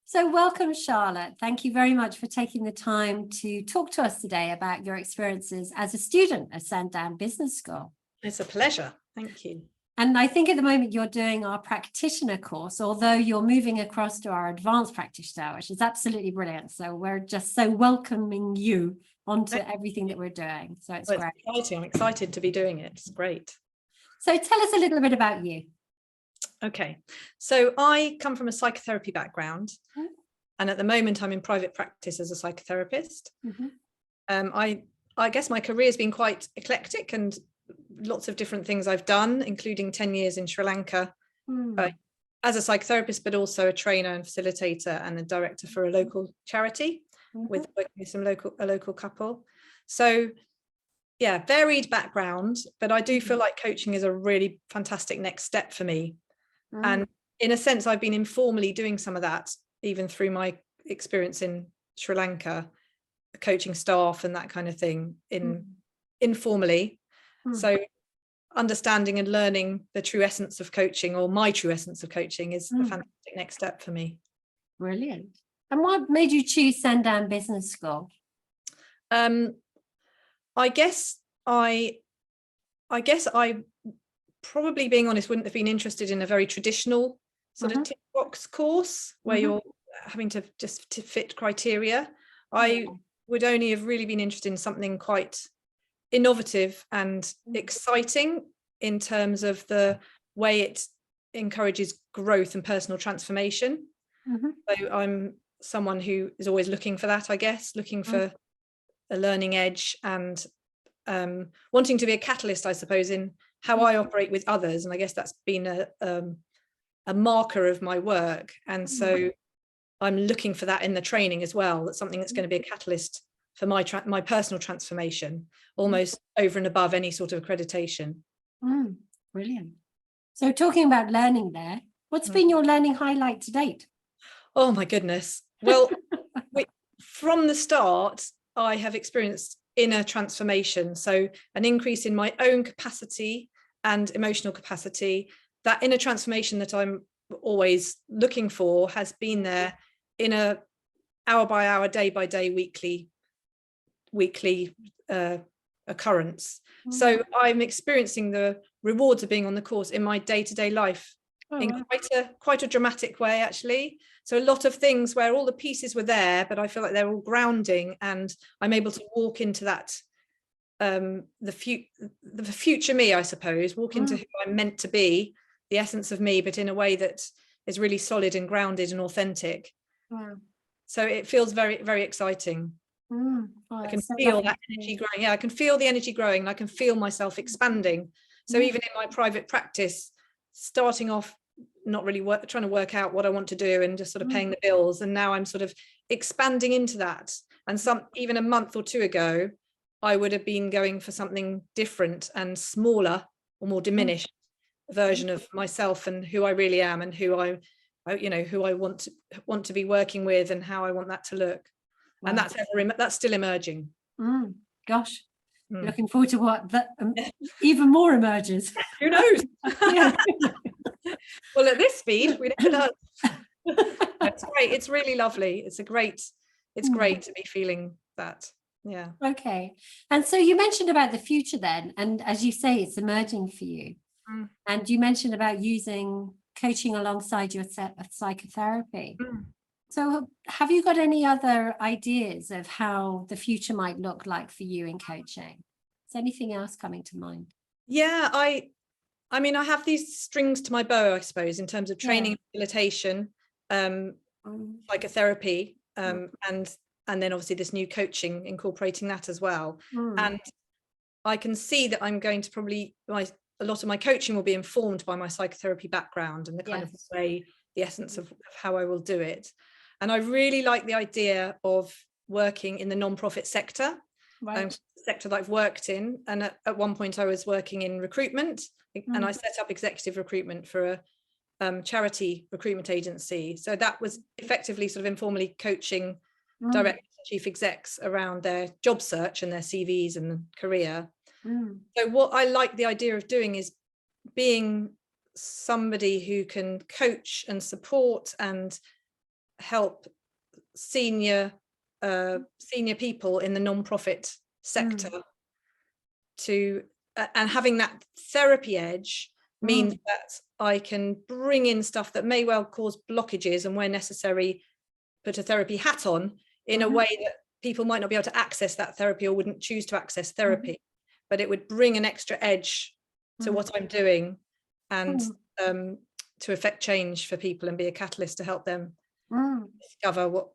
So welcome, Charlotte. Thank you very much for taking the time to talk to us today about your experiences as a student at Sandown Business School. It's a pleasure. Thank you. And I think at the moment you're doing our practitioner course, although you're moving across to our advanced practitioner, which is absolutely brilliant. So we're just so welcoming you onto everything that we're doing. So it's great. Exciting. I'm excited to be doing it. It's great. So tell us a little bit about you. Okay, so I come from a psychotherapy background, and at the moment I'm in private practice as a psychotherapist. I guess my career has been quite eclectic and lots of different things I've done, including 10 years in Sri Lanka as a psychotherapist, but also a trainer and facilitator and a director for a local charity with working with a local couple. So yeah, varied background, but I do feel like coaching is a really fantastic next step for me. And in a sense, I've been informally doing some of that, even through my experience in Sri Lanka, coaching staff and that kind of thing informally. So understanding and learning the true essence of coaching, or my true essence of coaching, is a fantastic next step for me. Brilliant. And what made you choose Sandown Business School? I guess I probably, being honest, wouldn't have been interested in a very traditional sort of tick box course where you're having to just to fit criteria. I would only have really been interested in something quite innovative and exciting in terms of the way it encourages growth and personal transformation. So I'm someone who is always looking for that, I guess, looking for a learning edge and wanting to be a catalyst, I suppose, in how I operate with others. And I guess that's been a marker of my work. And so I'm looking for that in the training as well. That's something that's going to be a catalyst for my personal transformation, almost over and above any sort of accreditation. Brilliant. So talking about learning there, what's been your learning highlight to date? Oh my goodness. Well, from the start, I have experienced inner transformation. So an increase in my own capacity and emotional capacity. That inner transformation that I'm always looking for has been there in a hour by hour, day by day, weekly occurrence. So I'm experiencing the rewards of being on the course in my day-to-day life in quite a dramatic way, actually. So a lot of things where all the pieces were there, but I feel like they're all grounding, and I'm able to walk into that the future me, I suppose, walk into who I'm meant to be, the essence of me, but in a way that is really solid and grounded and authentic. So it feels very, very exciting. I can feel that energy growing. Yeah, I can feel the energy growing, and I can feel myself expanding. So even in my private practice, starting off not really trying to work out what I want to do and just sort of paying the bills, and now I'm sort of expanding into that. And even a month or two ago, I would have been going for something different and smaller or more diminished version of myself and who I really am, and who I want to be working with, and how I want that to look. And that's still emerging. Gosh, looking forward to what even more emerges. Who knows? Well, at this speed, we never know. It's great. It's really lovely. It's great to be feeling that. Yeah. Okay. And so you mentioned about the future then, and as you say, it's emerging for you. And you mentioned about using coaching alongside your psychotherapy. So have you got any other ideas of how the future might look like for you in coaching? Is anything else coming to mind? Yeah, I mean, I have these strings to my bow, I suppose, in terms of training and facilitation, psychotherapy, and then obviously this new coaching, incorporating that as well. And I can see that I'm going to probably, a lot of my coaching will be informed by my psychotherapy background and the kind of way, the essence of how I will do it. And I really like the idea of working in the non-profit sector, sector that I've worked in. And at one point I was working in recruitment, and I set up executive recruitment for a charity recruitment agency. So that was effectively sort of informally coaching directors and chief execs around their job search and their CVs and career. So what I like the idea of doing is being somebody who can coach and support and help senior people in the non-profit sector to and having that therapy edge means that I can bring in stuff that may well cause blockages, and where necessary put a therapy hat on in a way that people might not be able to access that therapy or wouldn't choose to access therapy, but it would bring an extra edge to what I'm doing, and to affect change for people and be a catalyst to help them discover what,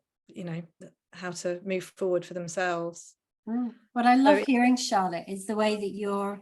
how to move forward for themselves. What I love hearing, Charlotte, is the way that you're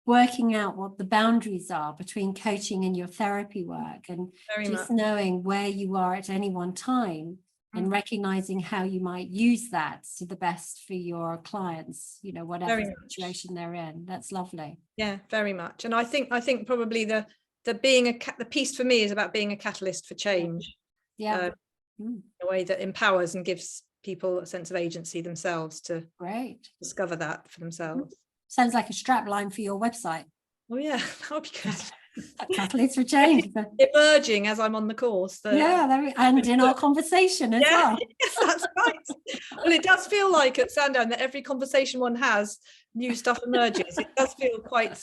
working out what the boundaries are between coaching and your therapy work, and just knowing where you are at any one time and recognizing how you might use that to the best for your clients, whatever situation they're in. That's lovely. Yeah, very much. And I think probably the the piece for me is about being a catalyst for change. In a way that empowers and gives people a sense of agency themselves to discover that for themselves. Sounds like a strap line for your website. Oh yeah, that would be good. Catalyst for change. Emerging as I'm on the course. And in our conversation as well. Yes, that's right. Well, it does feel like at Sandown that every conversation one has, new stuff emerges. It does feel quite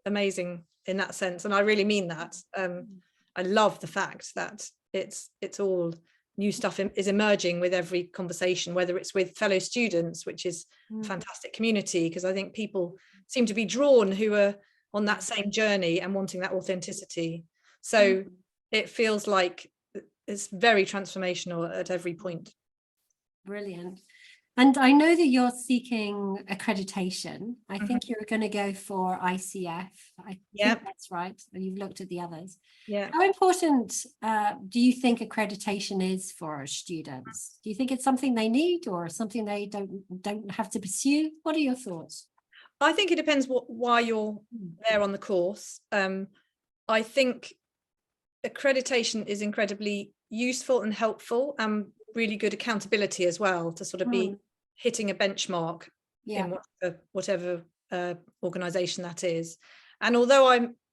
amazing in that sense, and I really mean that. I love the fact that it's all new stuff is emerging with every conversation, whether it's with fellow students, which is a fantastic community, because I think people seem to be drawn who are on that same journey and wanting that authenticity. So it feels like it's very transformational at every point. Brilliant. And I know that you're seeking accreditation. I think you're going to go for ICF. I think that's right. You've looked at the others. Yeah. How important do you think accreditation is for students? Do you think it's something they need or something they don't have to pursue? What are your thoughts? I think it depends why you're there on the course. I think accreditation is incredibly useful and helpful, and really good accountability as well, to sort of be hitting a benchmark in whatever organization that is. And although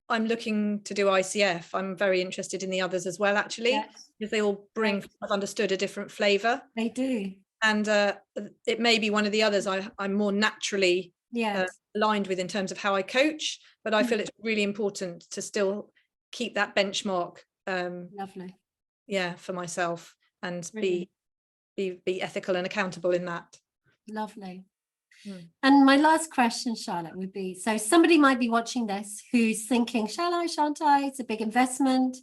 I'm looking to do ICF, I'm very interested in the others as well, actually, because they all bring, I've understood, a different flavor. They do. And it may be one of the others I'm more naturally aligned with in terms of how I coach, but I feel it's really important to still keep that benchmark lovely, for myself, and be ethical and accountable in that. Lovely. And my last question, Charlotte, would be, so somebody might be watching this who's thinking, shall I, shan't I? It's a big investment,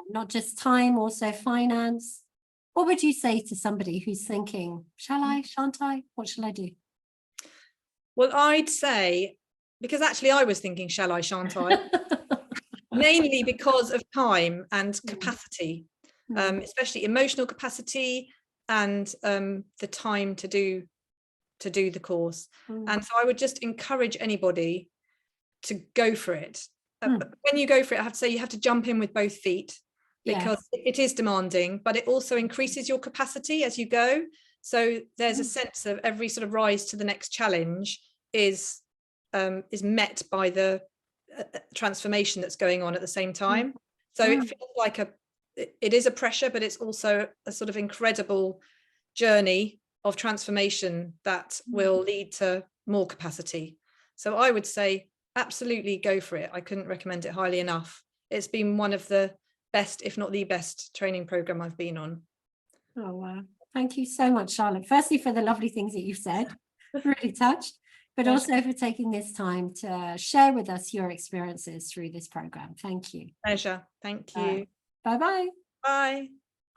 not just time, also finance. What would you say to somebody who's thinking, shall I, shan't I? What shall I do? Well, I'd say, because actually I was thinking, shall I, shan't I? Mainly because of time and capacity, especially emotional capacity, and the time to do the course. And so I would just encourage anybody to go for it. But when you go for it, I have to say you have to jump in with both feet, because it is demanding, but it also increases your capacity as you go. So there's a sense of every sort of rise to the next challenge is met by the transformation that's going on at the same time. So it feels like it is a pressure, but it's also a sort of incredible journey of transformation that will lead to more capacity. So I would say absolutely go for it. I couldn't recommend it highly enough. It's been one of the best, if not the best, training program I've been on. Oh wow, thank you so much, Charlotte, firstly for the lovely things that you've said, really touched, but also for taking this time to share with us your experiences through this program. Thank you. Pleasure. Thank you. Bye-bye. Bye.